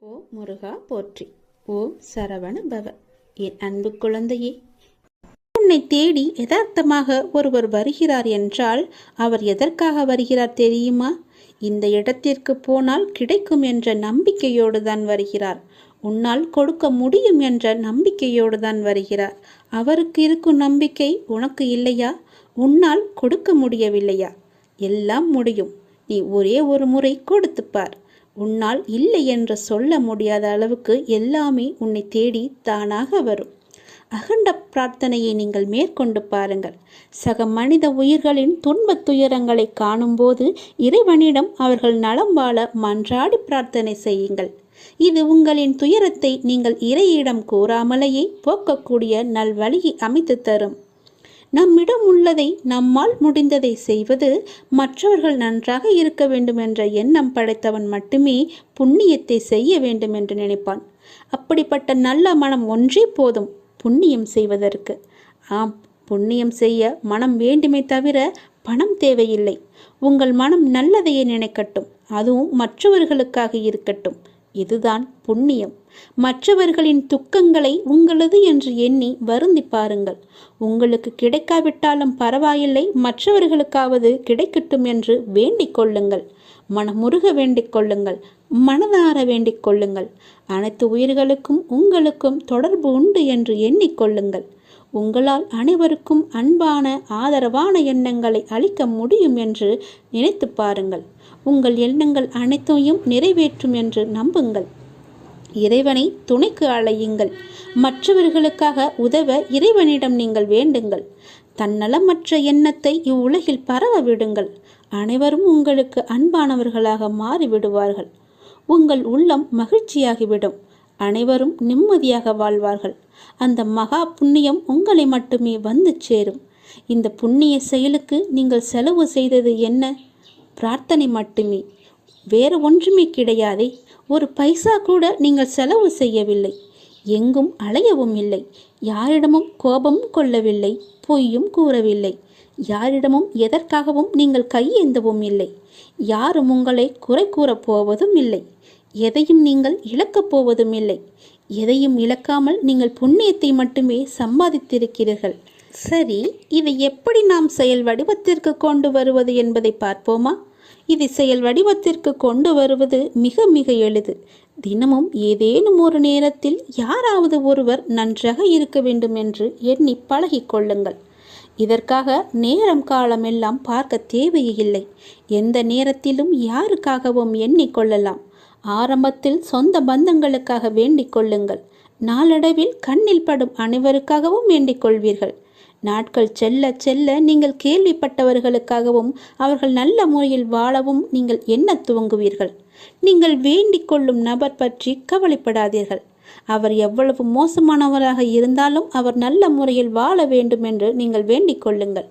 ஓம் முருகா போற்றி. ஓம் சரவண பவ. என் அன்பு குழந்தையே, உன்னை தேடி யதார்த்தமாக ஒருவர் வருகிறார் என்றால் அவர் எதற்காக வருகிறார் தெரியுமா? இந்த இடத்திற்கு போனால் கிடைக்கும் என்ற நம்பிக்கையோடு தான் வருகிறார். உன்னால் கொடுக்க முடியும் என்ற நம்பிக்கையோடு தான் வருகிறார். அவருக்கு இருக்கும் நம்பிக்கை உனக்கு இல்லையா? உன்னால் கொடுக்க முடியவில்லையா? எல்லாம் முடியும். நீ ஒரே ஒரு முறை கொடுத்துப்பார். உன்னால் இல்லை என்று சொல்ல முடியாத அளவுக்கு எல்லாமே உன்னை தேடி தானாக வரும். அகண்ட பிரார்த்தனையை நீங்கள் மேற்கொண்டு பாருங்கள். சக மனித உயிர்களின் துன்பத் துயரங்களை காணும்போது இறைவனிடம் அவர்கள் நலம் வாழ மன்றாடி பிரார்த்தனை செய்யுங்கள். இது உங்களின் துயரத்தை நீங்கள் இறையிடம் கூறாமலேயே போக்கக்கூடிய நல்வழியை அமைத்து தரும். நம்மிடம் உள்ளதை நம்மால் முடிந்ததை செய்வது, மற்றவர்கள் நன்றாக இருக்க வேண்டும் என்ற எண்ணம் படைத்தவன் மட்டுமே புண்ணியத்தை செய்ய வேண்டும் என்று நினைப்பான். அப்படிப்பட்ட நல்ல மனம் ஒன்றே போதும் புண்ணியம் செய்வதற்கு. ஆம், புண்ணியம் செய்ய மனம் வேண்டுமே தவிர பணம் தேவையில்லை. உங்கள் மனம் நல்லதையே நினைக்கட்டும், அதுவும் மற்றவர்களுக்காக இருக்கட்டும். இதுதான் புண்ணியம். மற்றவர்களின் துக்கங்களை உங்களது என்று எண்ணி வருந்தி பாருங்கள். உங்களுக்கு கிடைக்காவிட்டாலும் பரவாயில்லை, மற்றவர்களுக்காவது கிடைக்கட்டும் என்று வேண்டிக் கொள்ளுங்கள். மனமுருக வேண்டிக் கொள்ளுங்கள், மனதார வேண்டிக் கொள்ளுங்கள். அனைத்து உயிர்களுக்கும் உங்களுக்கும் தொடர்பு உண்டு என்று எண்ணிக்கொள்ளுங்கள். உங்களால் அனைவருக்கும் அன்பான ஆதரவான எண்ணங்களை அளிக்க முடியும் என்று நினைத்து பாருங்கள். உங்கள் எண்ணங்கள் அனைத்தையும் நிறைவேற்றும் என்று நம்புங்கள். இறைவனை துணைக்கு அழையுங்கள். மற்றவர்களுக்காக உதவ இறைவனிடம் நீங்கள் வேண்டுங்கள். தன்னலமற்ற எண்ணத்தை இவ்வுலகில் பரவ விடுங்கள். அனைவரும் உங்களுக்கு அன்பானவர்களாக மாறிவிடுவார்கள். உங்கள் உள்ளம் மகிழ்ச்சியாகிவிடும். அனைவரும் நிம்மதியாக வாழ்வார்கள். அந்த மகா புண்ணியம் உங்களை மட்டுமே வந்து சேரும். இந்த புண்ணிய செயலுக்கு நீங்கள் செலவு செய்தது என்ன? பிரார்த்தனை மட்டுமே, வேறு ஒன்றுமே கிடையாதே. ஒரு பைசா கூட நீங்கள் செலவு செய்யவில்லை. எங்கும் அலையவும் இல்லை. யாரிடமும் கோபமும் கொள்ளவில்லை, பொய்யும் கூறவில்லை. யாரிடமும் எதற்காகவும் நீங்கள் கையேந்தவும் இல்லை. யாரும் உங்களை குறை கூறப் போவதும் இல்லை. எதையும் நீங்கள் இழக்கப் போவதும் இல்லை. எதையும் இழக்காமல் நீங்கள் புண்ணியத்தை மட்டுமே சம்பாதித்திருக்கிறீர்கள். சரி, இதை எப்படி நாம் செயல் வடிவத்திற்கு கொண்டு வருவது என்பதை பார்ப்போமா? இதை செயல் வடிவத்திற்கு கொண்டு வருவது மிக மிக எளிது. தினமும் ஏதேனும் ஒரு நேரத்தில் யாராவது ஒருவர் நன்றாக இருக்க வேண்டும் என்று எண்ணி பழகிக் கொள்ளுங்கள். இதற்காக நேரம் காலம் எல்லாம் பார்க்க தேவையில்லை. எந்த நேரத்திலும் யாருக்காகவும் எண்ணிக்கொள்ளலாம். ஆரம்பத்தில் சொந்த பந்தங்களுக்காக வேண்டிக் கொள்ளுங்கள். நாளடைவில் கண்ணில் படும் அனைவருக்காகவும் வேண்டிக் கொள்வீர்கள். நாட்கள் செல்ல செல்ல நீங்கள் கேள்விப்பட்டவர்களுக்காகவும் அவர்கள் நல்ல முறையில் வாழவும் நீங்கள் எண்ண துவங்குவீர்கள். நீங்கள் வேண்டிக் கொள்ளும் நபர் பற்றி கவலைப்படாதீர்கள். அவர் எவ்வளவு மோசமானவராக இருந்தாலும் அவர் நல்ல முறையில் வாழ வேண்டும் என்று நீங்கள் வேண்டிக் கொள்ளுங்கள்.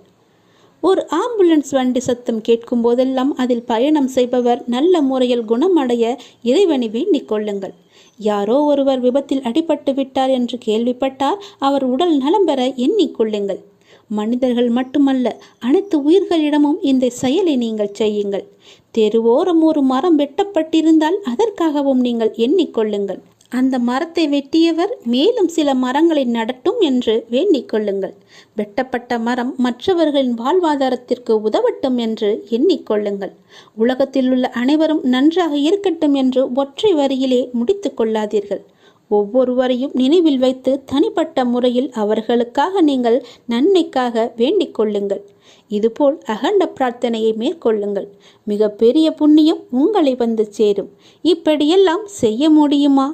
ஒரு ஆம்புலன்ஸ் வண்டி சத்தம் கேட்கும் போதெல்லாம் அதில் பயணம் செய்பவர் நல்ல முறையில் குணமடைய இறைவனை வேண்டிக் கொள்ளுங்கள். யாரோ ஒருவர் விபத்தில் அடிபட்டு விட்டார் என்று கேள்விப்பட்டால் அவர் உடல் நலம் பெற எண்ணிக்கொள்ளுங்கள். மனிதர்கள் மட்டுமல்ல, அனைத்து உயிர்களிடமும் இந்த செயலை நீங்கள் செய்யுங்கள். தெருவோரம் ஒரு மரம் வெட்டப்பட்டிருந்தால் அதற்காகவும் நீங்கள் எண்ணிக்கொள்ளுங்கள். அந்த மரத்தை வெட்டியவர் மேலும் சில மரங்களை நடட்டும் என்று வேண்டிக் கொள்ளுங்கள். வெட்டப்பட்ட மரம் மற்றவர்களின் வாழ்வாதாரத்திற்கு உதவட்டும் என்று எண்ணிக்கொள்ளுங்கள். உலகத்தில் உள்ள அனைவரும் நன்றாக இருக்கட்டும் என்று ஒற்றை வரியிலே முடித்து கொள்ளாதீர்கள். ஒவ்வொருவரையும் நினைவில் வைத்து தனிப்பட்ட முறையில் அவர்களுக்காக நீங்கள் நன்மைக்காக வேண்டிக் கொள்ளுங்கள். இதுபோல் அகண்ட பிரார்த்தனையை மேற்கொள்ளுங்கள். மிக பெரிய புண்ணியம் உங்களை வந்து சேரும். இப்படியெல்லாம் செய்ய முடியுமா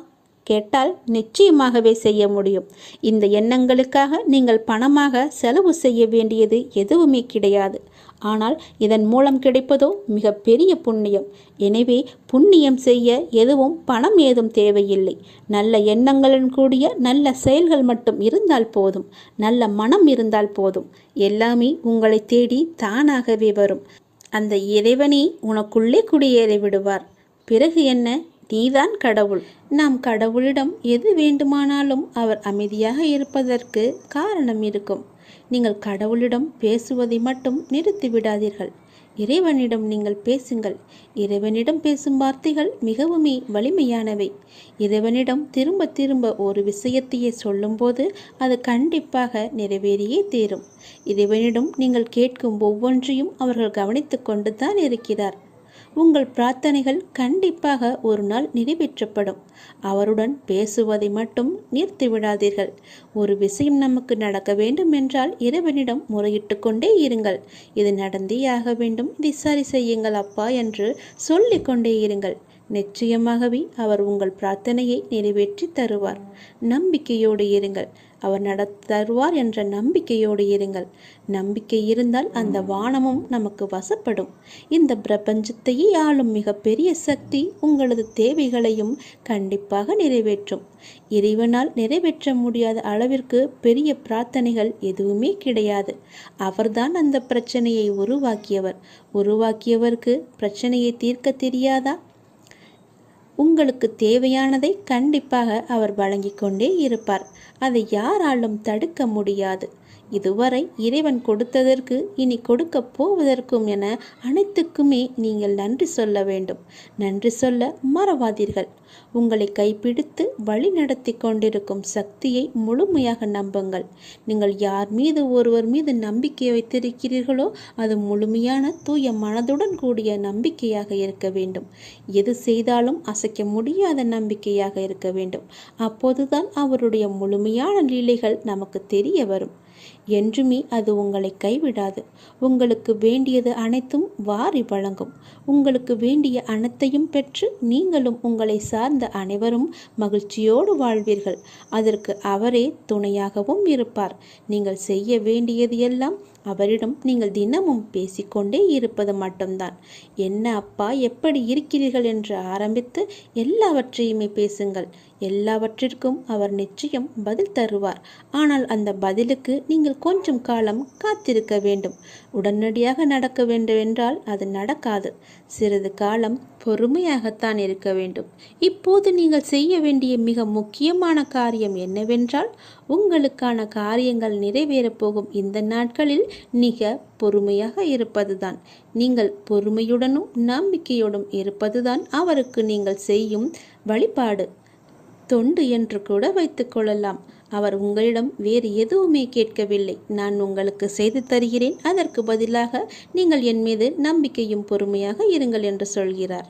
கேட்டால் நிச்சயமாகவே செய்ய முடியும். இந்த எண்ணங்களுக்காக நீங்கள் பணமாக செலவு செய்ய வேண்டியது எதுவுமே கிடையாது. ஆனால் இதன் மூலம் கிடைப்பதோ மிக பெரிய புண்ணியம். எனவே புண்ணியம் செய்ய எதுவும் பணம் ஏதும் தேவையில்லை. நல்ல எண்ணங்களுடன் கூடிய நல்ல செயல்கள் மட்டும் இருந்தால் போதும். நல்ல மனம் இருந்தால் போதும். எல்லாமே உங்களை தேடி தானாகவே வரும். அந்த இறைவனே உனக்குள்ளே குடியேறி விடுவார். பிறகு என்ன? நீதான் கடவுள். நாம் கடவுளிடம் எது வேண்டுமானாலும் அவர் அமைதியாக இருப்பதற்கு காரணம் இருக்கும். நீங்கள் கடவுளிடம் பேசுவதை மட்டும் நிறுத்தி விடாதீர்கள். இறைவனிடம் நீங்கள் பேசுங்கள். இறைவனிடம் பேசும் வார்த்தைகள் மிகவுமே வலிமையானவை. இறைவனிடம் திரும்ப திரும்ப ஒரு விஷயத்தையே சொல்லும்போது அது கண்டிப்பாக நிறைவேறியே தீரும். இறைவனிடம் நீங்கள் கேட்கும் ஒவ்வொன்றையும் அவர்கள் கவனித்து கொண்டு தான் இருக்கிறார். உங்கள் பிரார்த்தனைகள் கண்டிப்பாக ஒரு நாள் நிறைவேற்றப்படும். அவருடன் பேசுவதை மட்டும் நிறுத்திவிடாதீர்கள். ஒரு விஷயம் நமக்கு நடக்க வேண்டும் என்றால் இறைவனிடம் முறையிட்டு கொண்டே இருங்கள். இது நடந்தே ஆக வேண்டும், இதை சரி செய்யுங்கள் அப்பா என்று சொல்லிக் கொண்டே இருங்கள். நிச்சயமாகவே அவர் உங்கள் பிரார்த்தனையை நிறைவேற்றி தருவார். நம்பிக்கையோடு இருங்கள். அவர் தருவார் என்ற நம்பிக்கையோடு இருங்கள். நம்பிக்கை இருந்தால் அந்த வானமும் நமக்கு வசப்படும். இந்த பிரபஞ்சத்தையே ஆளும் மிகப்பெரிய சக்தி உங்களது தேவைகளையும் கண்டிப்பாக நிறைவேற்றும். இறைவனால் நிறைவேற்ற முடியாத அளவிற்கு பெரிய பிரார்த்தனைகள் எதுவுமே கிடையாது. அவர்தான் அந்த பிரச்சனையை உருவாக்கியவருக்கு பிரச்சனையை தீர்க்க தெரியாதா? உங்களுக்கு தேவையானதை கண்டிப்பாக அவர் வழங்கிக் கொண்டே இருப்பார். அதை யாராலும் தடுக்க முடியாது. இதுவரை இறைவன் கொடுத்ததற்கு இனி கொடுக்க போவதற்கும் என அனைத்துக்குமே நீங்கள் நன்றி சொல்ல வேண்டும். நன்றி சொல்ல மறவாதீர்கள். உங்களை கைப்பிடித்து வழி நடத்தி கொண்டிருக்கும் சக்தியை முழுமையாக நம்புங்கள். நீங்கள் யார் மீது ஒருவர் மீது நம்பிக்கை வைத்திருக்கிறீர்களோ அது முழுமையான தூய மனதுடன் கூடிய நம்பிக்கையாக இருக்க வேண்டும். எது செய்தாலும் அசைக்க முடியாத நம்பிக்கையாக இருக்க வேண்டும். அப்போதுதான் அவருடைய முழுமையான லீலைகள் நமக்கு தெரிய வரும். என்றுமே அது உங்களை கைவிடாது. உங்களுக்கு வேண்டியது அனைத்தும் வாரி வழங்கும். உங்களுக்கு வேண்டிய அனைத்தையும் பெற்று நீங்களும் உங்களை சார்ந்த அனைவரும் மகிழ்ச்சியோடு வாழ்வீர்கள். அதற்கு அவரே துணையாகவும் இருப்பார். நீங்கள் செய்ய வேண்டியது எல்லாம் அவரிடம் நீங்கள் தினமும் பேசிக்கொண்டே இருப்பது மட்டும்தான். என்ன அப்பா, எப்படி இருக்கிறீர்கள் என்று ஆரம்பித்து எல்லாவற்றையுமே பேசுங்கள். எல்லாவற்றிற்கும் அவர் நிச்சயம் பதில் தருவார். ஆனால் அந்த பதிலுக்கு நீங்கள் கொஞ்சம் காலம் காத்திருக்க வேண்டும். உடனடியாக நடக்க வேண்டும் என்றால் அது நடக்காது. சிறிது காலம் பொறுமையாகத்தான் இருக்க வேண்டும். இப்போது நீங்கள் செய்ய வேண்டிய மிக முக்கியமான காரியம் என்னவென்றால், உங்களுக்கான காரியங்கள் நிறைவேறப் போகும் இந்த நாட்களில் மிக பொறுமையாக இருப்பதுதான். நீங்கள் பொறுமையுடனும் நம்பிக்கையோடும் இருப்பதுதான் அவருக்கு நீங்கள் செய்யும் வழிபாடு, தொண்டு என்று கூட வைத்துக் கொள்ளலாம். அவர் உங்களிடம் வேறு எதுவுமே கேட்கவில்லை. நான் உங்களுக்கு செய்து தருகிறேன், அதற்கு பதிலாக நீங்கள் என் மீது நம்பிக்கையும் பொறுமையாக இருங்கள் என்று சொல்கிறார்.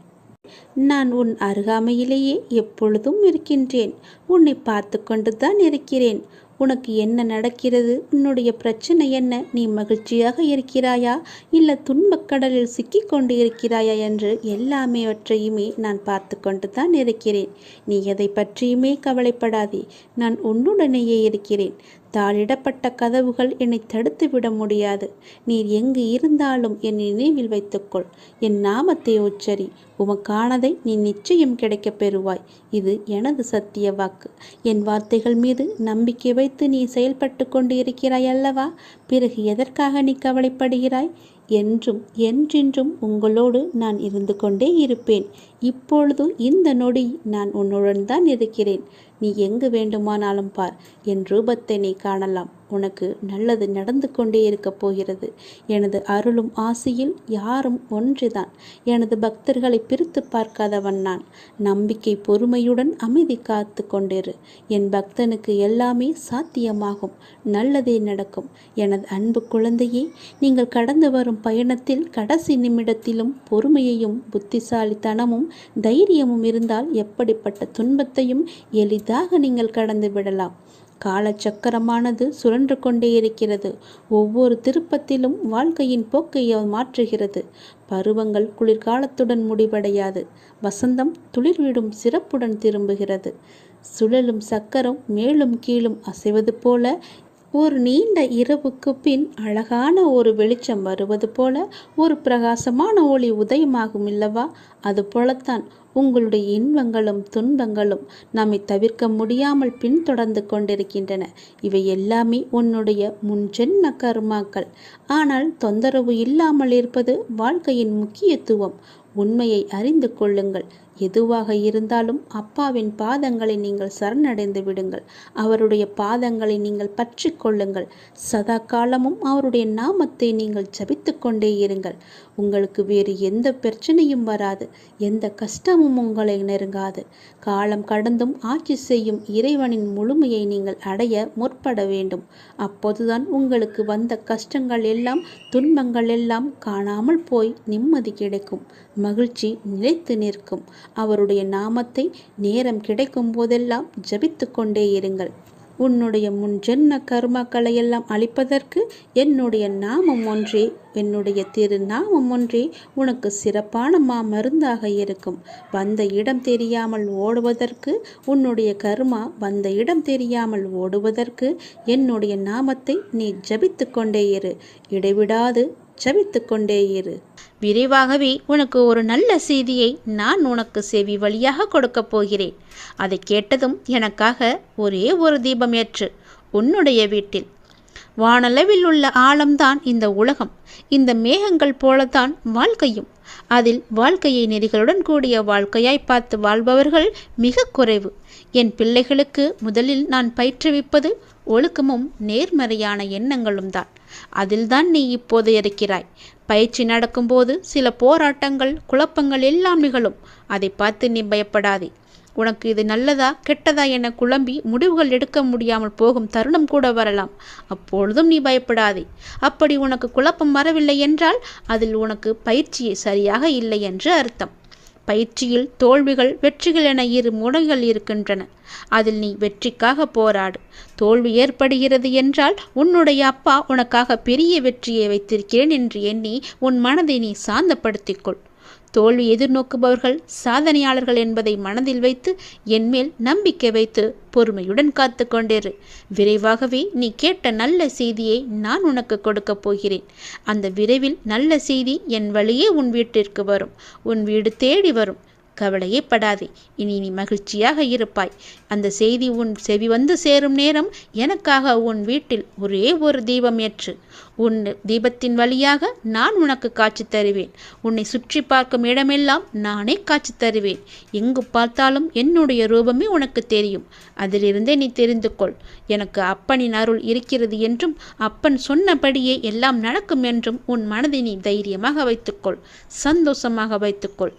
நான் உன் அருகாமையிலேயே எப்பொழுதும் இருக்கின்றேன். உன்னை பார்த்து கொண்டு தான் இருக்கிறேன். உனக்கு என்ன நடக்கிறது? உன்னுடைய பிரச்சனை என்ன? நீ மகிழ்ச்சியாக இருக்கிறாயா இல்லை துன்பக்கடலில் சிக்கிக் கொண்டு இருக்கிறாயா என்று எல்லாமேவற்றையுமே நான் பார்த்து கொண்டு தான் இருக்கிறேன். நீ எதை பற்றியுமே கவலைப்படாதே. நான் உன்னுடனேயே இருக்கிறேன். தாளிடப்பட்ட கதவுகள் என்னை தடுத்து விட முடியாது. நீர் எங்கு இருந்தாலும் என் நினைவில் வைத்துக்கொள். என் நாமத்தை உச்சரி. உமக்கானதை நீ நிச்சயம் கிடைக்கப் பெறுவாய். இது எனது சத்திய வாக்கு. என் வார்த்தைகள் மீது நம்பிக்கை வைத்து நீ செயல்பட்டு கொண்டு இருக்கிறாய் அல்லவா? பிறகு எதற்காக நீ கவலைப்படுகிறாய்? என்றும் என்றென்றும் உங்களோடு நான் இருந்து கொண்டே இருப்பேன். இப்பொழுது இந்த நொடி நான் உன்னுடன் தான் இருக்கிறேன். நீ எங்கு வேண்டுமானாலும் பார். என் ரூபத்தை நீ காணலாம். உனக்கு நல்லது நடந்து கொண்டே இருக்கப் போகிறது. எனது அருளும் ஆசையில் யாரும் ஒன்றுதான். எனது பக்தர்களை பிரித்து பார்க்காதவன் நான். நம்பிக்கை பொறுமையுடன் அமைதி காத்து கொண்டிரு. என் பக்தனுக்கு எல்லாமே சாத்தியமாகும். நல்லதே நடக்கும். எனது அன்பு குழந்தையே, நீங்கள் கடந்து வரும் பயணத்தில் கடைசி நிமிடத்திலும் பொறுமையையும் புத்திசாலித்தனமும் தைரியமும் இருந்தால் எப்படிப்பட்ட துன்பத்தையும் எளிதாக நீங்கள் கடந்து விடலாம். காலச்சக்கரமானது சுழன்று கொண்டே இருக்கிறது. ஒவ்வொரு திருப்பத்திலும் வாழ்க்கையின் போக்கை மாற்றுகிறது. பருவங்கள் குளிர்காலத்துடன் முடிவடையாது. வசந்தம் துளிர்விடும் சிறப்புடன் திரும்புகிறது. சுழலும் சக்கரம் மேலும் கீழும் அசைவது போல ஒரு நீண்ட இரவுக்கு பின் அழகான ஒரு வெளிச்சம் வருவது போல ஒரு பிரகாசமான ஒளி உதயமாகும் இல்லவா? அது போலத்தான் உங்களுடைய இன்பங்களும் துன்பங்களும் நம்மை தவிர்க்க முடியாமல் பின்தொடர்ந்து கொண்டிருக்கின்றன. இவை எல்லாமே உன்னுடைய முன்ஜென்ம கர்மாக்கள். ஆனால் தொந்தரவு இல்லாமல் இருப்பது வாழ்க்கையின் முக்கியத்துவம். உண்மையை அறிந்து கொள்ளுங்கள். எதுவாக இருந்தாலும் அப்பாவின் பாதங்களை நீங்கள் சரணடைந்து விடுங்கள். அவருடைய பாதங்களை நீங்கள் பற்றி கொள்ளுங்கள். சதா காலமும் அவருடைய நாமத்தை நீங்கள் ஜபித்து கொண்டே இருங்கள். உங்களுக்கு வேறு எந்த பிரச்சனையும் வராது, எந்த கஷ்டமும் உங்களை நெருங்காது. காலம் கடந்தும் ஆட்சி செய்யும் இறைவனின் முழுமையை நீங்கள் அடைய முற்பட வேண்டும். அப்போதுதான் உங்களுக்கு வந்த கஷ்டங்கள் எல்லாம், துன்பங்கள் எல்லாம் காணாமல் போய் நிம்மதி கிடைக்கும், மகிழ்ச்சி நிலைத்து நிற்கும். அவருடைய நாமத்தை நேரம் கிடைக்கும் போதெல்லாம் ஜபித்து கொண்டே இருங்கள். உன்னுடைய முன் ஜென்ம கர்மாக்களை எல்லாம் அழிப்பதற்கு என்னுடைய நாமம் ஒன்றே, என்னுடைய திரு நாமம் ஒன்றே உனக்கு சிறப்பான மருந்தாக இருக்கும். வந்த இடம் தெரியாமல் ஓடுவதற்கு, உன்னுடைய கர்மா வந்த இடம் தெரியாமல் ஓடுவதற்கு என்னுடைய நாமத்தை நீ ஜபித்து கொண்டே இரு. இடைவிடாது ஜபித்து கொண்டே இரு. விரைவாகவே உனக்கு ஒரு நல்ல செய்தியை நான் உனக்கு செவி வழியாக கொடுக்கப் போகிறேன். அதை கேட்டதும் எனக்காக ஒரே ஒரு தீபம் ஏற்று உன்னுடைய வீட்டில். வானளவில் உள்ள ஆழம்தான் இந்த உலகம். இந்த மேகங்கள் போலத்தான் வாழ்க்கையும். அதில் வாழ்க்கையை நெறிகளுடன் கூடிய வாழ்க்கையாய் பார்த்து வாழ்பவர்கள் மிக குறைவு. என் பிள்ளைகளுக்கு முதலில் நான் பயிற்றுவிப்பது ஒழுக்கமும் நேர்மறையான எண்ணங்களும் தான். அதில்தான் நீ இப்போது இருக்கிறாய். பயிற்சி நடக்கும்போது சில போராட்டங்கள், குழப்பங்கள் எல்லாம் நிகழும். அதை பார்த்து நீ பயப்படாதே. உனக்கு இது நல்லதா கெட்டதா என குழம்பி முடிவுகள் எடுக்க முடியாமல் போகும் தருணம் கூட வரலாம். அப்பொழுதும் நீ பயப்படாதே. அப்படி உனக்கு குழப்பம் வரவில்லை என்றால் அதில் உனக்கு பயிற்சி சரியாக இல்லை என்று அர்த்தம். பயிற்சியில் தோல்விகள், வெற்றிகள் என இரு முறைகள் இருக்கின்றன. அதில் நீ வெற்றிக்காக போராடு. தோல்வி ஏற்படுகிறது என்றால் உன்னுடைய அப்பா உனக்காக பெரிய வெற்றியை வைத்திருக்கிறேன் என்று எண்ணி உன் மனதை நீ சாந்தப்படுத்திக்கொள். தோல்வி எதிர்நோக்குபவர்கள் சாதனையாளர்கள் என்பதை மனதில் வைத்து என்மேல் நம்பிக்கை வைத்து பொறுமையுடன் காத்து கொண்டிரு. விரைவாகவே நீ கேட்ட நல்ல செய்தியை நான் உனக்கு கொடுக்கப் போகிறேன். அந்த விரைவில் நல்ல செய்தி என் வழியே உன் வீட்டிற்கு வரும், உன் வீடு தேடி வரும். கவலையே படாதே. இனி நீ மகிழ்ச்சியாக இருப்பாய். அந்த செய்தி உன் செவி வந்து சேரும் நேரம் எனக்காக உன் வீட்டில் ஒரே ஒரு தீபம் ஏற்று. உன் தீபத்தின் வழியாக நான் உனக்கு காட்சி தருவேன். உன்னை சுற்றி பார்க்கும் இடமெல்லாம் நானே காட்சி தருவேன். எங்கு பார்த்தாலும் என்னுடைய ரூபமே உனக்கு தெரியும். அதிலிருந்தே நீ தெரிந்து கொள். எனக்கு அப்பனின் அருள் இருக்கிறது என்றும் அப்பன் சொன்னபடியே எல்லாம் நடக்கும் என்றும் உன் மனதை நீ தைரியமாக வைத்துக்கொள், சந்தோஷமாக வைத்துக்கொள்.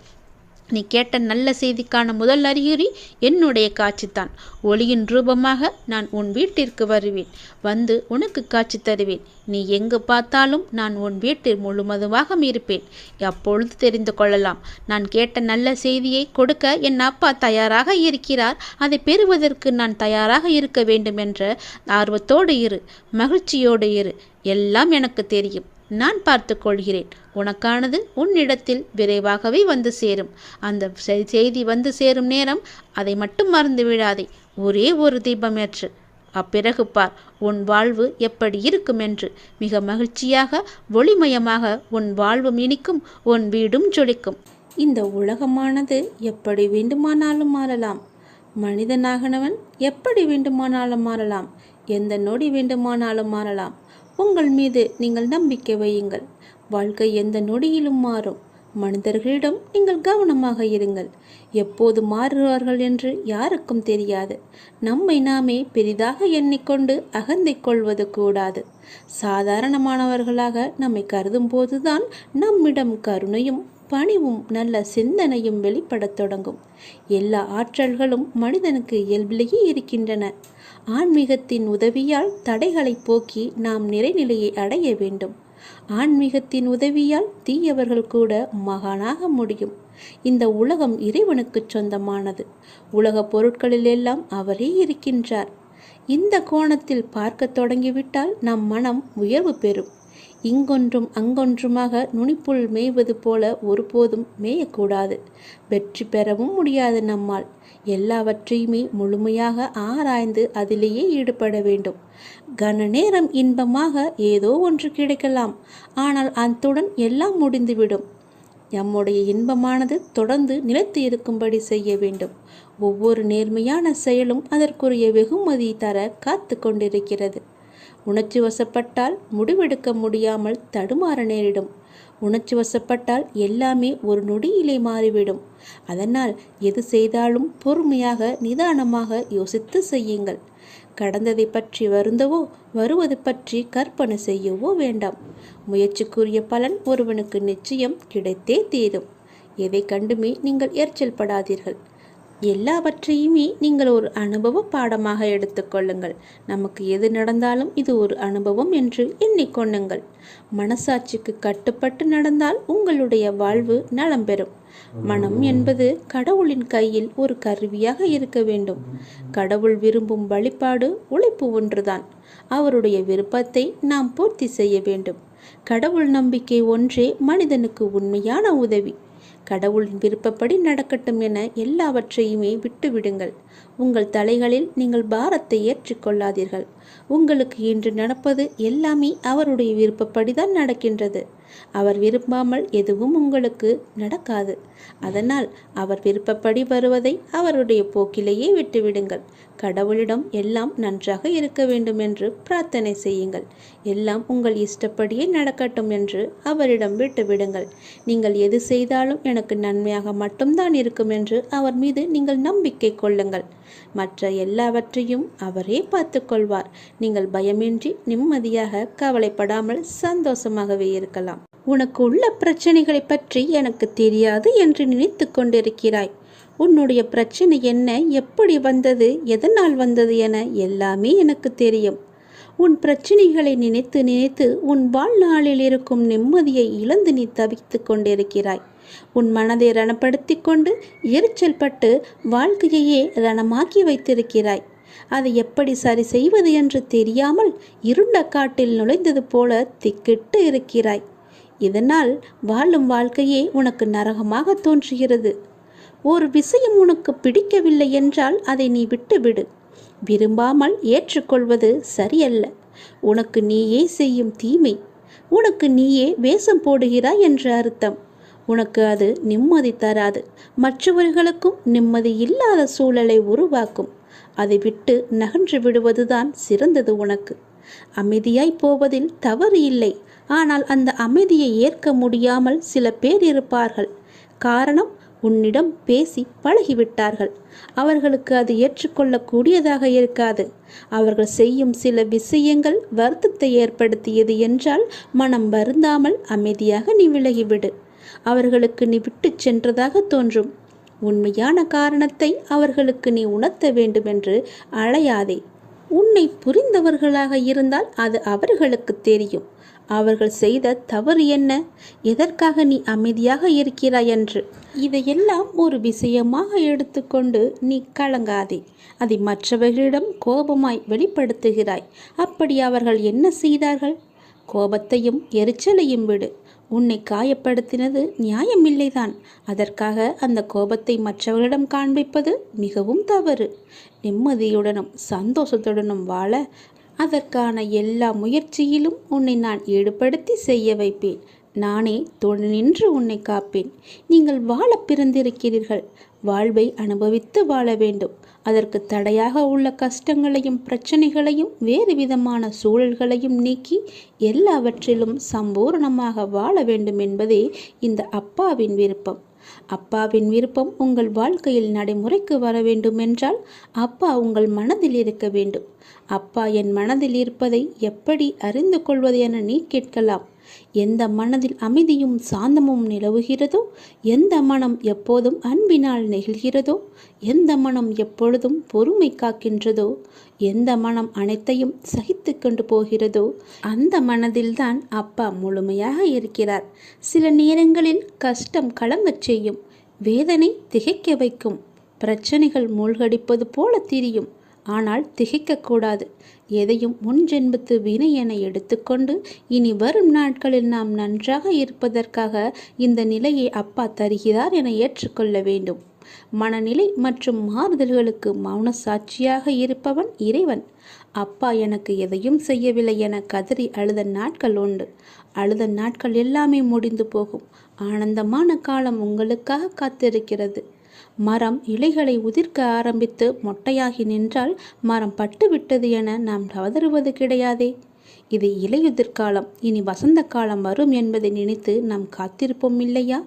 நீ கேட்ட நல்ல செய்திக்கான முதல் அறிகுறி என்னுடைய காட்சித்தான். ஒளியின் ரூபமாக நான் உன் வீட்டிற்கு வருவேன். வந்து உனக்கு காட்சி தருவேன். நீ எங்கு பார்த்தாலும் நான் உன் வீட்டில் முழுவதுமாக இருப்பேன். அப்பொழுது தெரிந்து கொள்ளலாம். நான் கேட்ட நல்ல செய்தியை கொடுக்க என் அப்பா தயாராக இருக்கிறார். அதை பெறுவதற்கு நான் தயாராக இருக்க வேண்டும் என்ற ஆர்வத்தோடு இரு, மகிழ்ச்சியோடு இரு. எல்லாம் எனக்கு தெரியும். நான் பார்த்து கொள்கிறேன். உனக்கானது உன்னிடத்தில் விரைவாகவே வந்து சேரும். அந்த செய்தி வந்து சேரும் நேரம் அதை மட்டும் மறந்து விடாதே. ஒரே ஒரு தீபம் ஏற்று. அப்பிறகு பார் உன் வாழ்வு எப்படி இருக்கும் என்று. மிக மகிழ்ச்சியாக, ஒளிமயமாக உன் வாழ்வும் இனிக்கும், உன் வீடும் ஜொலிக்கும். இந்த உலகமானது எப்படி வேண்டுமானாலும் மாறலாம். மனிதனாகனவன் எப்படி வேண்டுமானாலும் மாறலாம். எந்த நொடி வேண்டுமானாலும் மாறலாம். உங்கள் மீது நீங்கள் நம்பிக்கை வையுங்கள். வாழ்க்கை எந்த நொடியிலும் மாறும். மனிதர்களிடம் நீங்கள் கவனமாக இருங்கள். எப்போது மாறுவார்கள் என்று யாருக்கும் தெரியாது. நம்மை நாமே பெரிதாக எண்ணிக்கொண்டு அகந்தை கொள்வது கூடாது. சாதாரணமானவர்களாக நம்மை கருதும் போதுதான் நம்மிடம் கருணையும் பணிவும் நல்ல சிந்தனையும் வெளிப்படத் தொடங்கும். எல்லா ஆற்றல்களும் மனிதனுக்கு இயல்பிலேயே இருக்கின்றன. ஆன்மீகத்தின் உதவியால் தடைகளை போக்கி நாம் நிறைநிலையை அடைய வேண்டும். ஆன்மீகத்தின் உதவியால் தீயவர்கள் கூட மகானாக முடியும். இந்த உலகம் இறைவனுக்கு சொந்தமானது. உலக பொருட்களில் எல்லாம் அவரே இருக்கின்றார். இந்த கோணத்தில் பார்க்க தொடங்கிவிட்டால் நம் மனம் உயர்வு பெறும். இங்கொன்றும் அங்கொன்றுமாக நுனிப்புள் மேய்வது போல ஒருபோதும் மேயக்கூடாது. வெற்றி பெறவும் முடியாது நம்மால். எல்லாவற்றையுமே முழுமையாக ஆராய்ந்து அதிலேயே ஈடுபட வேண்டும். கன நேரம் இன்பமாக ஏதோ ஒன்று கிடைக்கலாம். ஆனால் அத்துடன் எல்லாம் முடிந்துவிடும். நம்முடைய இன்பமானது தொடர்ந்து நிலைத்து இருக்கும்படி செய்ய வேண்டும். ஒவ்வொரு நேர்மையான செயலும் அதற்குரிய வெகுமதி தர காத்து கொண்டிருக்கிறது. உணர்ச்சி வசப்பட்டால் முடிவெடுக்க முடியாமல் தடுமாற நேரிடும். உணர்ச்சி வசப்பட்டால் எல்லாமே ஒரு நொடியிலே மாறிவிடும். அதனால் எது செய்தாலும் பொறுமையாக நிதானமாக யோசித்து செய்யுங்கள். கடந்ததை பற்றி வருந்தவோ வருவது பற்றி கற்பனை செய்யவோ வேண்டாம். முயற்சிக்குரிய பலன் ஒருவனுக்கு நிச்சயம் கிடைத்தே தீரும். எதை கண்டுமே நீங்கள் எரிச்சல் படாதீர்கள். எல்லாவற்றையுமே நீங்கள் ஒரு அனுபவ பாடமாக எடுத்துக்கொள்ளுங்கள். நமக்கு எது நடந்தாலும் இது ஒரு அனுபவம் என்று எண்ணிக்கொள்ளுங்கள். மனசாட்சிக்கு கட்டுப்பட்டு நடந்தால் உங்களுடைய வாழ்வு நலம் பெறும். மனம் என்பது கடவுளின் கையில் ஒரு கருவியாக இருக்க வேண்டும். கடவுள் விரும்பும் வழிபாடு உழைப்பு ஒன்றுதான். அவருடைய விருப்பத்தை நாம் பூர்த்தி செய்ய வேண்டும். கடவுள் நம்பிக்கை ஒன்றே மனிதனுக்கு உண்மையான உதவி. கடவுளின் விருப்பப்படி நடக்கட்டும் என எல்லாவற்றையுமே விட்டுவிடுங்கள். உங்கள் தலைகளில் நீங்கள் பாரத்தை ஏற்றிக்கொள்ளாதீர்கள். உங்களுக்கு இன்று நடப்பது எல்லாமே அவருடைய விருப்பப்படிதான் நடக்கின்றது. அவர் விரும்பாமல் எதுவும் உங்களுக்கு நடக்காது. அதனால் அவர் விருப்பப்படி வருவதை அவருடைய போக்கிலேயே விட்டுவிடுங்கள். கடவுளிடம் எல்லாம் நன்றாக இருக்க வேண்டும் என்று பிரார்த்தனை செய்யுங்கள். எல்லாம் உங்கள் இஷ்டப்படியே நடக்கட்டும் என்று அவரிடம் விட்டுவிடுங்கள். நீங்கள் எது செய்தாலும் எனக்கு நன்மையாக மட்டும்தான் இருக்கும் என்று அவர் மீது நீங்கள் நம்பிக்கை கொள்ளுங்கள். மற்ற எல்லாவற்றையும் அவரே பார்த்து கொள்வார். நீங்கள் பயமின்றி நிம்மதியாக கவலைப்படாமல் சந்தோஷமாகவே இருக்கலாம். உனக்கு உள்ள பிரச்சனைகளை பற்றி எனக்கு தெரியாது என்று நினைத்து கொண்டிருக்கிறாய். உன்னுடைய பிரச்சனை என்ன, எப்படி வந்தது, எதனால் வந்தது என எல்லாமே எனக்கு தெரியும். உன் பிரச்சனைகளை நினைத்து நினைத்து உன் வாழ்நாளில் இருக்கும் நிம்மதியை இழந்து நீ தவித்து கொண்டிருக்கிறாய். உன் மனதை ரணப்படுத்தி கொண்டு எரிச்சல் பட்டு வாழ்க்கையையே ரணமாக்கி வைத்திருக்கிறாய். அதை எப்படி சரி செய்வது என்று தெரியாமல் இருண்ட காட்டில் நுழைந்தது போல திக்கிட்டு இருக்கிறாய். இதனால் வாழும் வாழ்க்கையே உனக்கு நரகமாக தோன்றுகிறது. ஒரு விஷயம் உனக்கு பிடிக்கவில்லை என்றால் அதை நீ விட்டுவிடு. விரும்பாமல் ஏற்றுக்கொள்வது சரியல்ல. உனக்கு நீயே செய்யும் தீமை. உனக்கு நீயே வேஷம் போடுகிறாய் என்ற அர்த்தம். உனக்கு அது நிம்மதி தராது. மற்றவர்களுக்கும் நிம்மதி இல்லாத சூழலை உருவாக்கும். அதை விட்டு நகன்று விடுவதுதான் சிறந்தது உனக்கு. அமைதியாய் போவதில் தவறு இல்லை. ஆனால் அந்த அமைதியை ஏற்க முடியாமல் சில பேர் இருப்பார்கள். காரணம், உன்னிடம் பேசி பழகிவிட்டார்கள். அவர்களுக்கு அது ஏற்றுக்கொள்ளக்கூடியதாக இருக்காது. அவர்கள் செய்யும் சில விஷயங்கள் வருத்தத்தை ஏற்படுத்தியது என்றால் மனம் வருந்தாமல் அமைதியாக நீ விலகிவிடு. அவர்களுக்கு நீ விட்டு சென்றதாக தோன்றும். உண்மையான காரணத்தை அவர்களுக்கு நீ உணர்த்த வேண்டுமென்று அழையாதே. உன்னை புரிந்தவர்களாக இருந்தால் அது அவர்களுக்கு தெரியும். அவர்கள் செய்த தவறு என்ன, எதற்காக நீ அமைதியாக இருக்கிறாய் என்று. இதையெல்லாம் ஒரு விஷயமாக எடுத்துக்கொண்டு நீ கலங்காதே. அதை மற்றவர்களிடம் கோபமாய் வெளிப்படுத்துகிறாய். அப்படி அவர்கள் என்ன செய்தார்கள்? கோபத்தையும் எரிச்சலையும் விடு. உன்னை காயப்படுத்தினது நியாயமில்லைதான். அதற்காக அந்த கோபத்தை மற்றவர்களிடம் காண்பிப்பது மிகவும் தவறு. நிம்மதியுடனும் சந்தோஷத்துடனும் வாழ அதற்கான எல்லா முயற்சியிலும் உன்னை நான் ஈடுபடுத்தி செய்ய வைப்பேன். நானே துணை நின்று உன்னை காப்பேன். நீங்கள் வாழ பிறந்திருக்கிறீர்கள். வாழ்வை அனுபவித்து வாழ வேண்டும். அதற்கு தடையாக உள்ள கஷ்டங்களையும் பிரச்சனைகளையும் வேறு விதமான சூழல்களையும் நீக்கி எல்லாவற்றிலும் சம்பூர்ணமாக வாழ வேண்டும் என்பதே இந்த அப்பாவின் விருப்பம். அப்பாவின் விருப்பம் உங்கள் வாழ்க்கையில் நடைமுறைக்கு வர வேண்டுமென்றால் அப்பா உங்கள் மனதில் இருக்க வேண்டும். அப்பா என் மனதில் இருப்பதை எப்படி அறிந்து கொள்வது என நீ கேட்கலாம். எந்த மனதில் அமைதியும் சாந்தமும் நிலவுகிறதோ, எந்த மனம் எப்போதும் அன்பினால் நெகிழ்கிறதோ, எந்த மனம் எப்பொழுதும் பொறுமை காக்கின்றதோ, எந்த மனம் அனைத்தையும் சகித்து கொண்டு போகிறதோ அந்த மனதில்தான் அப்பா முழுமையாக இருக்கிறார். சில நேரங்களில் கஷ்டம் கலங்கச் செய்யும், வேதனை திகைக்க வைக்கும், பிரச்சனைகள் மூழ்கடிப்பது போல தெரியும். ஆனால் திகைக்கக்கூடாது. எதையும் முன்ஜென்மத்து வினை என எடுத்துக்கொண்டு இனி வரும் நாட்களில் நாம் நன்றாக இருப்பதற்காக இந்த நிலையை அப்பா தருகிறார் என ஏற்றுக்கொள்ள வேண்டும். மனநிலை மற்றும் மாறுதல்களுக்கு மௌன சாட்சியாக இருப்பவன் இறைவன். அப்பா எனக்கு எதையும் செய்யவில்லை என கதறி அழுத நாட்கள் உண்டு. அழுத நாட்கள் எல்லாமே முடிந்து போகும். ஆனந்தமான காலம் உங்களுக்காக காத்திருக்கிறது. மரம் இலைகளை உதிர்க்க ஆரம்பித்து மொட்டையாகி நின்றால் மரம் பட்டுவிட்டது என நாம் கதறுவது கிடையாதே. இது இலையுதிர் காலம், இனி வசந்த காலம் வரும் என்பதை நினைத்து நாம் காத்திருப்போம் இல்லையா?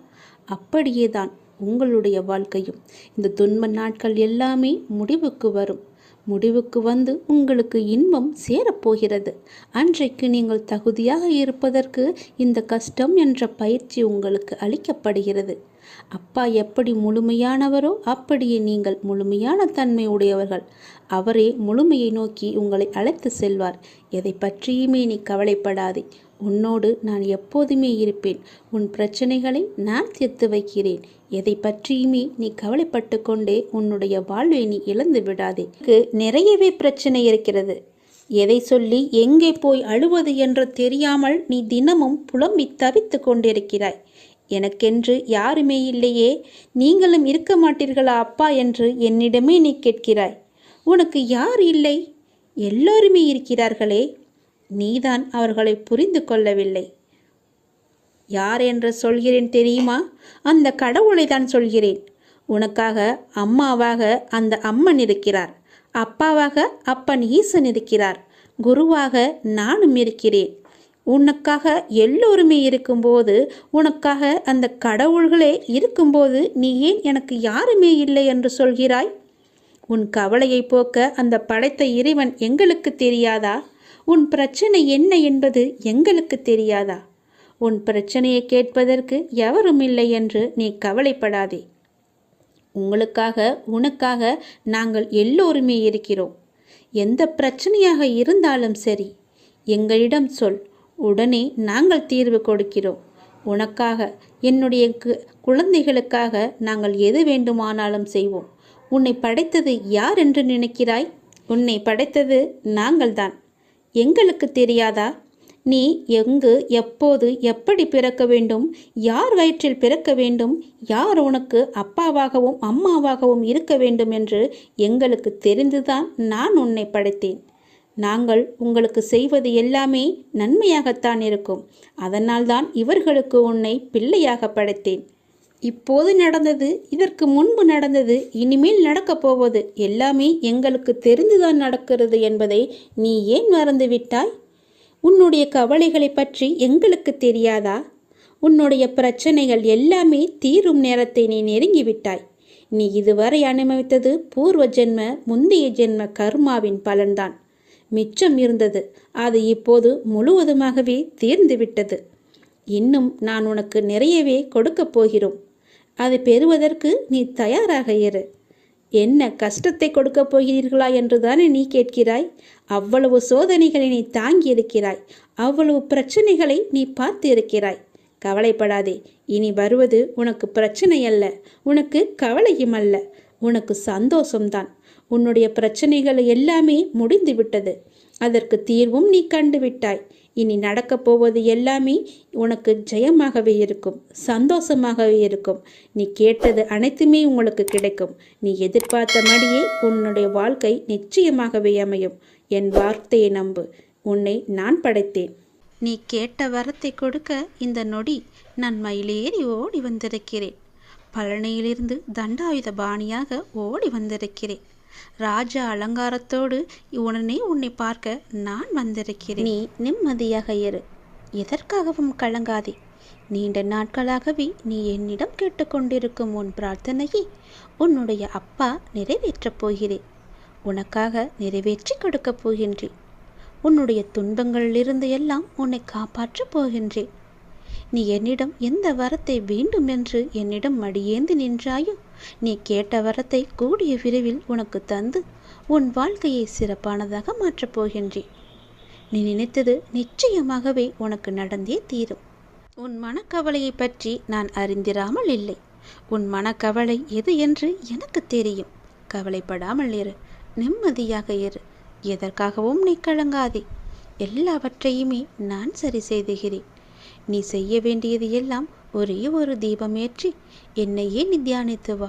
அப்படியேதான் உங்களுடைய வாழ்க்கையும். இந்த துன்ப நாட்கள் எல்லாமே முடிவுக்கு வரும். முடிவுக்கு வந்து உங்களுக்கு இன்பம் சேரப்போகிறது. அன்றைக்கு நீங்கள் தகுதியாக இருப்பதற்கு இந்த கஷ்டம் என்ற பயிற்சி உங்களுக்கு அளிக்கப்படுகிறது. அப்பா எப்படி முழுமையானவரோ அப்படியே நீங்கள் முழுமையான தன்மை உடையவர்கள். அவரே முழுமையை நோக்கி உங்களை அழைத்து செல்வார். எதை பற்றியுமே நீ கவலைப்படாதே. உன்னோடு நான் எப்போதுமே இருப்பேன். உன் பிரச்சனைகளை நான் தீர்த்து வைக்கிறேன். எதை பற்றியுமே நீ கவலைப்பட்டு கொண்டே உன்னுடைய வாழ்வை நீ இழந்து விடாதே. நிறையவே பிரச்சனை இருக்கிறது. எதை சொல்லி எங்கே போய் அழுவது என்று தெரியாமல் நீ தினமும் புலம்பி தவித்து கொண்டிருக்கிறாய். எனக்கென்று யாருமே இல்லையே, நீங்களும் இருக்க மாட்டீர்களா அப்பா என்று என்னிடமே நீ கேட்கிறாய். உனக்கு யார் இல்லை? எல்லோருமே இருக்கிறார்களே. நீதான் அவர்களை புரிந்து கொள்ளவில்லை. யார் என்று சொல்கிறேன் தெரியுமா? அந்த கடவுளை தான் சொல்கிறேன். உனக்காக அம்மாவாக அந்த அம்மன் இருக்கிறார். அப்பாவாக அப்பன் ஈசன் இருக்கிறார். குருவாக நானும் இருக்கிறேன். உனக்காக எல்லோருமே இருக்கும்போது, உனக்காக அந்த கடவுள்களே இருக்கும்போது நீ ஏன் எனக்கு யாருமே இல்லை என்று சொல்கிறாய்? உன் கவலையை போக்க அந்த படைத்த இறைவன் எங்களுக்கு தெரியாதா? உன் பிரச்சனை என்ன என்பது எங்களுக்கு தெரியாதா? உன் பிரச்சனையை கேட்பதற்கு எவரும் இல்லை என்று நீ கவலைப்படாதே. உங்களுக்காக உனக்காக நாங்கள் எல்லோருமே இருக்கிறோம். எந்த பிரச்சனையாக இருந்தாலும் சரி, எங்களிடம் சொல். உடனே நாங்கள் தீர்வு கொடுக்கிறோம். உனக்காக, என்னுடைய குழந்தைகளுக்காக நாங்கள் எது வேண்டுமானாலும் செய்வோம். உன்னை படைத்தது யார் என்று நினைக்கிறாய்? உன்னை படைத்தது நாங்கள்தான். எங்களுக்கு தெரியாதா? நீ எங்கு, எப்போது, எப்படி பிறக்க வேண்டும், யார் வயிற்றில் பிறக்க வேண்டும், யார் உனக்கு அப்பாவாகவும் அம்மாவாகவும் இருக்க வேண்டும் என்று எங்களுக்கு தெரிந்துதான் நான் உன்னை படைத்தேன். நாங்கள் உங்களுக்கு செய்வது எல்லாமே நன்மையாகத்தான் இருக்கும். அதனால்தான் இவர்களுக்கு உன்னை பிள்ளையாக படைத்தேன். இப்போது நடந்தது, இதற்கு முன்பு நடந்தது, இனிமேல் நடக்கப் போவது எல்லாமே எங்களுக்கு தெரிந்துதான் நடக்கிறது என்பதை நீ ஏன் மறந்துவிட்டாய்? உன்னுடைய கவலைகளை பற்றி எங்களுக்கு தெரியாதா? உன்னுடைய பிரச்சனைகள் எல்லாமே தீரும் நேரத்தை நீ நெருங்கிவிட்டாய். நீ இதுவரை அனுபவித்தது பூர்வ ஜென்ம, முந்தைய ஜென்ம கர்மாவின் பலன்தான். மிச்சம் இருந்தது, அது இப்போது முழுவதுமாகவே தீர்ந்துவிட்டது. இன்னும் நான் உனக்கு நிறையவே கொடுக்கப் போகிறோம். அதை பெறுவதற்கு நீ தயாராக இரு. என்ன கஷ்டத்தை கொடுக்கப் போகிறீர்களா என்று தானே நீ கேட்கிறாய்? அவ்வளவு சோதனைகளை நீ தாங்கி இருக்கிறாய். அவ்வளவு பிரச்சனைகளை நீ பார்த்து இருக்கிறாய். கவலைப்படாதே. இனி வருவது உனக்கு பிரச்சனை அல்ல, உனக்கு கவலையும் அல்ல, உனக்கு சந்தோஷம்தான். உன்னுடைய பிரச்சனைகள் எல்லாமே முடிந்து விட்டது. அதற்கு தீர்வும் நீ கண்டுவிட்டாய். இனி நடக்கப் போவது எல்லாமே உனக்கு ஜெயமாகவே இருக்கும், சந்தோஷமாகவே இருக்கும். நீ கேட்டது அனைத்துமே உங்களுக்கு கிடைக்கும். நீ எதிர்பார்த்தபடியே உன்னுடைய வாழ்க்கை நிச்சயமாகவே அமையும். என் வார்த்தையை நம்பு. உன்னை நான் படைத்தேன். நீ கேட்ட வரத்தை கொடுக்க இந்த நொடி நான் மயிலேறி ஓடி வந்திருக்கிறேன். பழனியிலிருந்து தண்டாயுத பாணியாக ஓடி வந்திருக்கிறேன். ராஜா அலங்காரத்தோடு உன்னை பார்க்க நான் வந்திருக்கிறேன். நீ நிம்மதியாக இரு. எதற்காகவும் கலங்காதே. நீண்ட நாட்களாகவே நீ என்னிடம் கேட்டுக்கொண்டிருக்கும் உன் பிரார்த்தனையை உன்னுடைய அப்பா நிறைவேற்றப் போகிறேன். உனக்காக நிறைவேற்றி கொடுக்கப் போகின்றேன். உன்னுடைய துன்பங்களிலிருந்து எல்லாம் உன்னை காப்பாற்றப் போகின்றேன். நீ என்னிடம் எந்த வரத்தை வேண்டும் என்று என்னிடம் மடியேந்து நின்றாயோ, நீ கேட்ட வரத்தை கூடிய விரைவில் உனக்கு தந்து உன் வாழ்க்கையை சிறப்பானதாக மாற்றப் போகின்றேன். நீ நினைத்தது நிச்சயமாகவே உனக்கு நடந்தே தீரும். உன் மனக்கவலையை பற்றி நான் அறிந்திராமல் இல்லை. உன் மனக்கவலை எது என்று எனக்கு தெரியும். கவலைப்படாமல் இரு, நிம்மதியாக இரு. எதற்காகவும் நீ கலங்காதே. எல்லாவற்றையுமே நான் சரி செய்துகிறேன். நீ செய்ய வேண்டியது எல்லாம் ஒரே ஒரு தீபமேற்றி என்னையே நீ தியானித்து வா.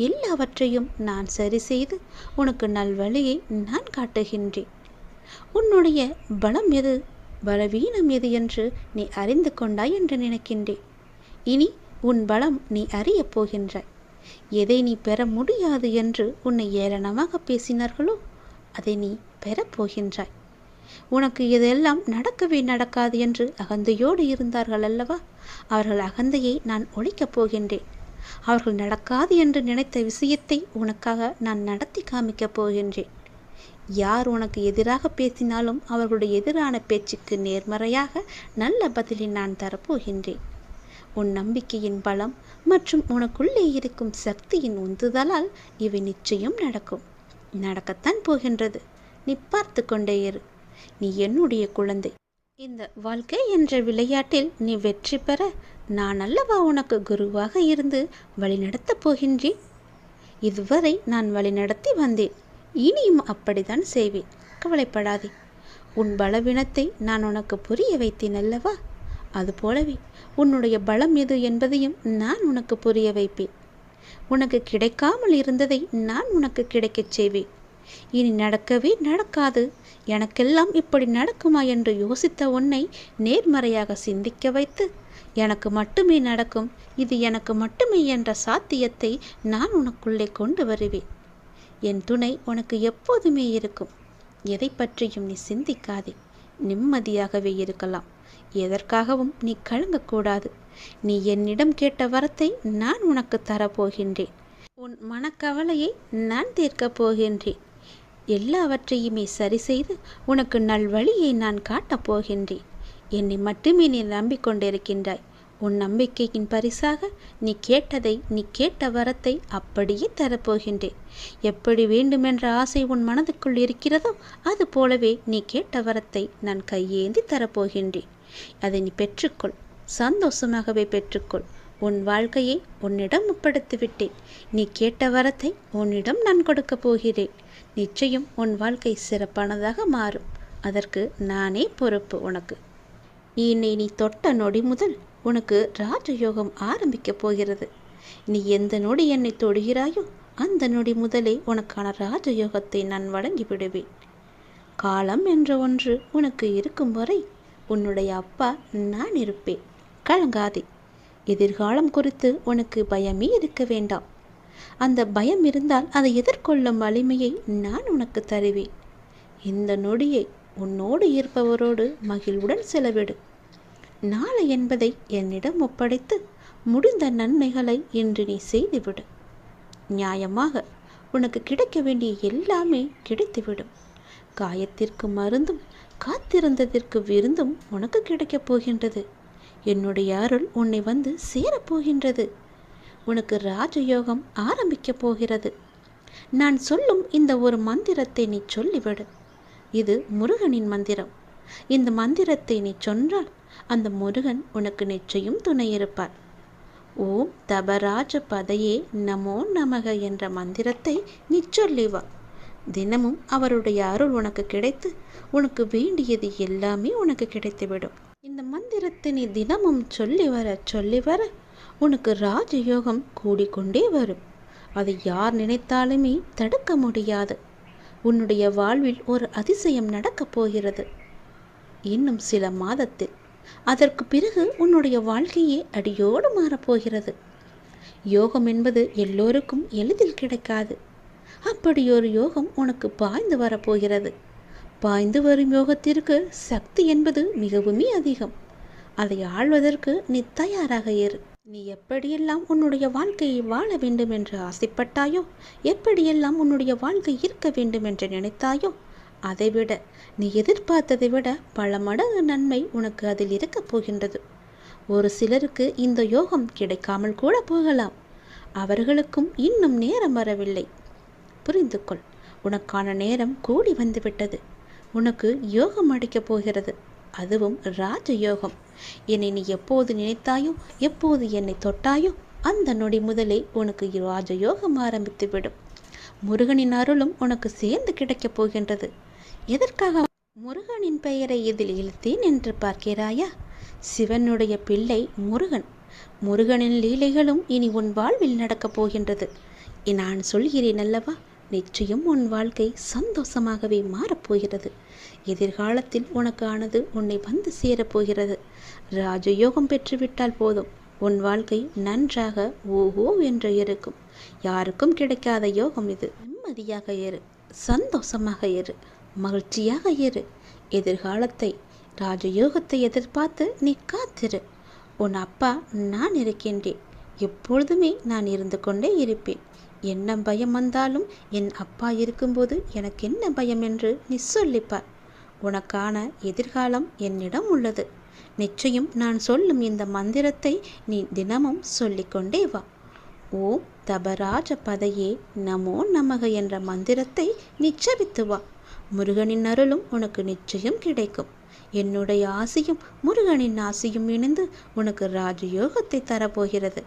எல்லாவற்றையும் நான் சரி செய்து உனக்கு நல்வழியை நான் காட்டுகின்றேன். உன்னுடைய பலம் எது, பலவீனம் எது என்று நீ அறிந்து கொண்டாய் என்று நினைக்கின்றேன். இனி உன் பலம் நீ அறியப் போகின்றாய். எதை நீ பெற முடியாது என்று உன்னை ஏளனமாக பேசினார்களோ அதை நீ பெறப்போகின்றாய். உனக்கு இதெல்லாம் நடக்கவே நடக்காது என்று அகந்தையோடு இருந்தார்கள் அல்லவா? அவர்கள் அகந்தையை நான் ஒழிக்கப் போகின்றேன். அவர்கள் நடக்காது என்று நினைத்த விஷயத்தை உனக்காக நான் நடத்தி காமிக்கப் போகின்றேன். யார் உனக்கு எதிராக பேசினாலும் அவர்களுடைய எதிரான பேச்சுக்கு நேர்மறையாக நல்ல பதிலை நான் தரப்போகின்றேன். உன் நம்பிக்கையின் பலம் மற்றும் உனக்குள்ளே இருக்கும் சக்தியின் உந்துதலால் இவை நிச்சயம் நடக்கும். நடக்கத்தான் போகின்றது. நீ பார்த்து கொண்டே இரு. நீ என்னுடைய குழந்தை. இந்த வாழ்க்கை என்ற விளையாட்டில் நீ வெற்றி பெற நான் அல்லவா உனக்கு குருவாக இருந்து வழிநடத்தப் போகின்றேன். இதுவரை நான் வழிநடத்தி வந்தேன். இனியும் அப்படித்தான் செய்வேன். கவலைப்படாதே. உன் பலவீனத்தை நான் உனக்கு புரிய வைத்தேன் அல்லவா? அதுபோலவே உன்னுடைய பலம் எது என்பதையும் நான் உனக்கு புரிய வைப்பேன். உனக்கு கிடைக்காமல் இருந்ததை நான் உனக்கு கிடைக்கச் செய்வேன். இனி நடக்கவே நடக்காது, எனக்கெல்லாம் இப்படி நடக்குமா என்று யோசித்த உன்னை நேர்மறையாக சிந்திக்க வைத்து எனக்கு மட்டுமே நடக்கும், இது எனக்கு மட்டுமே என்ற சாத்தியத்தை நான் உனக்குள்ளே கொண்டு வருவேன். என் துணை உனக்கு எப்போதுமே இருக்கும். எதை பற்றியும் நீ சிந்திக்காதே. நிம்மதியாகவே இருக்கலாம். எதற்காகவும் நீ கலங்கக்கூடாது. நீ என்னிடம் கேட்ட வரத்தை நான் உனக்கு தரப்போகின்றேன். உன் மனக்கவலையை நான் தீர்க்கப் போகின்றேன். எல்லாவற்றையுமே சரி செய்து உனக்கு நல்வழியை நான் காட்டப் போகின்றேன். என்னை மட்டுமே நீ நம்பிக்கொண்டிருக்கின்றாய். உன் நம்பிக்கையின் பரிசாக நீ கேட்டதை, நீ கேட்ட வரத்தை அப்படியே தரப்போகின்றேன். எப்படி வேண்டுமென்ற ஆசை உன் மனதுக்குள் இருக்கிறதோ அது போலவே நீ கேட்ட வரத்தை நான் கையேந்தி தரப்போகின்றேன். அதை நீ பெற்றுக்கொள். சந்தோஷமாகவே பெற்றுக்கொள். உன் வாழ்க்கையை உன்னிடம் ஒப்படைத்துவிட்டேன். நீ கேட்ட வரத்தை உன்னிடம் நான் கொடுக்கப் போகிறேன். நிச்சயம் உன் வாழ்க்கை சிறப்பானதாக மாறும். அதற்கு நானே பொறுப்பு உனக்கு. என்னை நீ தொட்ட நொடி முதல் உனக்கு ராஜயோகம் ஆரம்பிக்கப் போகிறது. நீ எந்த நொடி என்னை தொடுகிறாயோ அந்த நொடி முதலே உனக்கான ராஜயோகத்தை நான் வழங்கிவிடுவேன். காலம் என்ற ஒன்று உனக்கு இருக்கும் வரை உன்னுடைய அப்பா நான் இருப்பேன். கலங்காதே. எதிர்காலம் குறித்து உனக்கு பயமே இருக்க வேண்டாம். அந்த பயம் இருந்தால் அதை எதிர்கொள்ளும் வலிமையை நான் உனக்கு தருவேன். இந்த நொடியை உன்னோடு இருப்பவரோடு மகிழ்வுடன் செலவிடு. நாளை என்பதை என்னிடம் ஒப்படைத்து முடிந்த நன்மைகளை இன்று நீ செய்துவிடு. நியாயமாக உனக்கு கிடைக்க வேண்டிய எல்லாமே கிடைத்துவிடும். காயத்திற்கு மருந்தும் காத்திருந்ததற்கு விருந்தும் உனக்கு கிடைக்கப் போகின்றது. என்னுடைய அருள் உன்னை வந்து சேரப்போகின்றது. உனக்கு ராஜயோகம் ஆரம்பிக்கப் போகிறது. நான் சொல்லும் இந்த ஒரு மந்திரத்தை நீ சொல்லிவிடு. இது முருகனின் மந்திரம். இந்த மந்திரத்தை நீ சொன்னால் அந்த முருகன் உனக்கு நிச்சயம் துணை இருப்பார். ஓம் தபராஜ பதையே நமோ நமக என்ற மந்திரத்தை நீ சொல்லி வா. தினமும் அவருடைய அருள் உனக்கு கிடைத்து உனக்கு வேண்டியது எல்லாமே உனக்கு கிடைத்துவிடும். இந்த மந்திரத்தை நீ தினமும் சொல்லி வர உனக்கு ராஜயோகம் கூடிக்கொண்டே வரும். அதை யார் நினைத்தாலுமே தடுக்க முடியாது. உன்னுடைய வாழ்வில் ஒரு அதிசயம் நடக்கப் போகிறது. இன்னும் சில மாதத்தில். அதற்கு பிறகு உன்னுடைய வாழ்க்கையே அடியோடு மாறப்போகிறது. யோகம் என்பது எல்லோருக்கும் எளிதில் கிடைக்காது. அப்படி ஒரு யோகம் உனக்கு பாய்ந்து வரப்போகிறது. பாய்ந்து வரும் யோகத்திற்கு சக்தி என்பது மிகவுமே அதிகம். அதை ஆள்வதற்கு நீ தயாராக இரு. நீ எப்படியெல்லாம் உன்னுடைய வாழ்க்கையை வாழ வேண்டும் என்று ஆசைப்பட்டாயோ, எப்படியெல்லாம் உன்னுடைய வாழ்க்கை இருக்க வேண்டும் என்று நினைத்தாயோ, அதைவிட நீ எதிர்பார்த்ததை விட பல மடங்கு நன்மை உனக்கு அதில் இருக்கப் போகின்றது. ஒரு சிலருக்கு இந்த யோகம் கிடைக்காமல் கூட போகலாம். அவர்களுக்கும் இன்னும் நேரம் வரவில்லை. புரிந்து கொள். உனக்கான நேரம் கூடி வந்துவிட்டது. உனக்கு யோகம் அடிக்கப் போகிறது. அதுவும் ராஜயோகம். என்னை நீ எப்போது நினைத்தாயோ, எப்போது என்னை தொட்டாயோ அந்த நொடி முதலே உனக்கு ராஜயோகம் ஆரம்பித்துவிடும். முருகனின் அருளும் உனக்கு சேர்ந்து கிடைக்கப் போகின்றது. எதற்காக முருகனின் பெயரை இதில் இழுத்தேன் என்று பார்க்கிறாயா? சிவனுடைய பிள்ளை முருகன். முருகனின் லீலைகளும் இனி உன் வாழ்வில் நடக்கப் போகின்றது. நான் சொல்கிறேன் அல்லவா, நிச்சயம் உன் வாழ்க்கை சந்தோஷமாகவே மாறப்போகிறது. எதிர்காலத்தில் உனக்கானது உன்னை வந்து சேரப்போகிறது. ராஜயோகம் பெற்றுவிட்டால் போதும், உன் வாழ்க்கை நன்றாக ஓஹோ என்று இருக்கும். யாருக்கும் கிடைக்காத யோகம் இது. நிம்மதியாக இரு, சந்தோஷமாக இரு. மகிழ்ச்சியாக இரு. எதிர்காலத்தை, ராஜயோகத்தை எதிர்பார்த்து நீ காத்திரு. உன் அப்பா நான் இருக்கின்றேன். எப்பொழுதுமே நான் இருந்து கொண்டே இருப்பேன். என்ன பயம் வந்தாலும் என் அப்பா இருக்கும்போது எனக்கு என்ன பயம் என்று நீ சொல்லிப்பார். உனக்கான எதிர்காலம் என்னிடம் உள்ளது. நிச்சயம் நான் சொல்லும் இந்த மந்திரத்தை நீ தினமும் சொல்லிக்கொண்டே வா. ஓம் தபராஜ பதையே நமோ நமக என்ற மந்திரத்தை நிச்சபித்து வா. முருகனின் அருளும் உனக்கு நிச்சயம் கிடைக்கும். என்னுடைய ஆசையும் முருகனின் ஆசையும் இணைந்து உனக்கு ராஜயோகத்தை தரப்போகிறது.